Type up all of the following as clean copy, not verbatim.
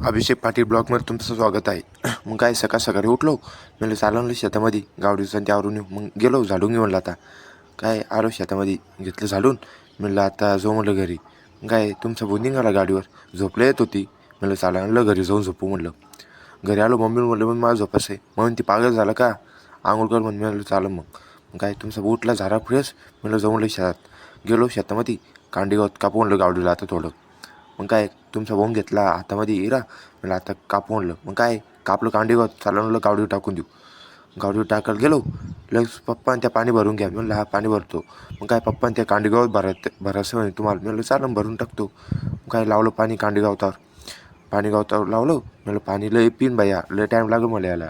अभिषेक पाटील ब्लॉगमध्ये तुमचं स्वागत आहे. मग काय सकाळी उठलो, म्हणलं चालवलं शेतामध्ये गावडीचं ते आवरून येऊ. मग गेलो झाडून घेऊन म्हणलं आता काय आलो शेतामध्ये घेतलं झाडून. म्हणलं आता जो म्हणलं घरी. मग काय तुमचा भाऊ निघाला गाडीवर, झोपलं येत होती. म्हणलं चालवलं घरी जाऊन झोपू म्हणलं. घरी आलो मम्मी म्हणलं मग माझं झोपास आहे. म्हणून ती पागल झालं का आंघोळ कर म्हणलं चालं मग काय तुमचा भाऊ उठला झाला फ्रेश. म्हणलं जाऊन म्हणलं शेतात गेलो शेतामध्ये कांडी गवत कापू म्हणलं गावडीला आता थोडं. मग काय तुमचा भाऊन घेतला हातामध्ये इरा. म्हणलं आता कापू म्हणलं. मग काय कापलं कांडी गवत चालवलं गावडीवर टाकून देऊ. गावडीवर टाकायला गेलो लगेच पप्पा त्या पाणी भरून घ्या. म्हणलं हा पाणी भरतो. मग काय पप्पा त्या कांडी गवत भरायचं म्हणे तुम्हाला. म्हणलं चालन भरून टाकतो. मग काय लावलं पाणी कांडी गवतावर लावलं. म्हणलं पाणी लय पिन बाया लय टाईम लागलं मला यायला.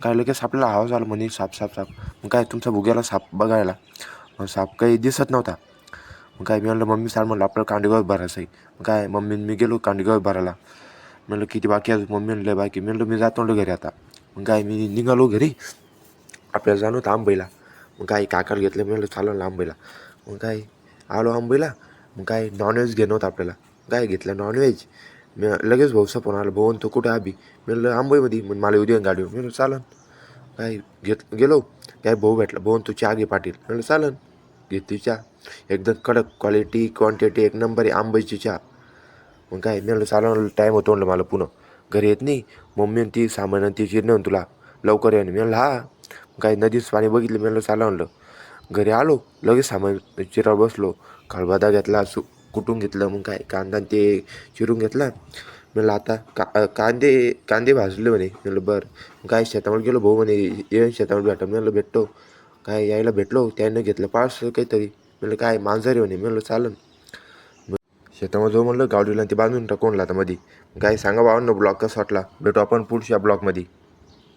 काय लगेच आपल्याला आवाज आला म्हणे साप. मग काय तुमचा भुग्याला साप बघायला. मग साप काही दिसत नव्हता. मग काय मी म्हणलं मम्मी सांग म्हणलं आपल्याला कांडीगवत भरायचं आहे. मग काय मम्मी मी गेलो कांडीगवत भरायला. म्हणलं किती बाकी आहे मम्मी म्हणलं बाकी. म्हणलं मी जातो म्हणलं घरी आता. मग काय मी निघालो घरी. आपल्याला जाणं होतं आंबईला. मग काय काकाला घेतलं म्हणलं चाललं ना आंबईला. मग काय आलो आंबईला. मग काय नॉनव्हेज घेणं होतं आपल्याला. काय घेतलं नॉनव्हेज. मी लगेच भाऊचा फोन आला भाऊ तो कुठं आबी. म्हणलं आंबईमध्ये. मग मला उद्या गाडीवर. म्हणलं चालन. काय गेलो काय भाऊ भेटला. भाऊ तू चहा घे पाटील. म्हणलं चालन. घेतली चहा एकदम कडक क्वालिटी क्वांटिटी एक नंबर आहे आंब्याची चहा. मग काय मी म्हणलं चालवलं टाईम होतो म्हणलं मला पुन्हा घरी येत नाही. मम्मी ती सामान ती चिरणं तुला लवकर ये. मी म्हणलं हा. काय नदीच पाणी बघितलं. मी म्हणलं चालवलं. घरी आलो लगेच सामान चिरावर बसलो. खळबत्ता घेतला कुटून घेतलं. मग काय कांदा ते चिरून घेतला. म्हणलं आता कांदे भाजले म्हणे. म्हणलं बरं. काय शेतामध्ये गेलो भाऊ म्हणे ये शेतामध्ये भेटा. म्हणलं भेटतो. काय यायला भेटलो त्यानं घेतलं पार्सल काहीतरी. म्हणलं काय मांजर म्हणे. म्हणलं चालन. शेतामध्ये जो म्हणलं गावडीला ते बांधून टाकून आता मध्ये. काय सांगा भावांनो ब्लॉग कसा वाटला. भेटू आपण पुढच्या ब्लॉगमध्ये.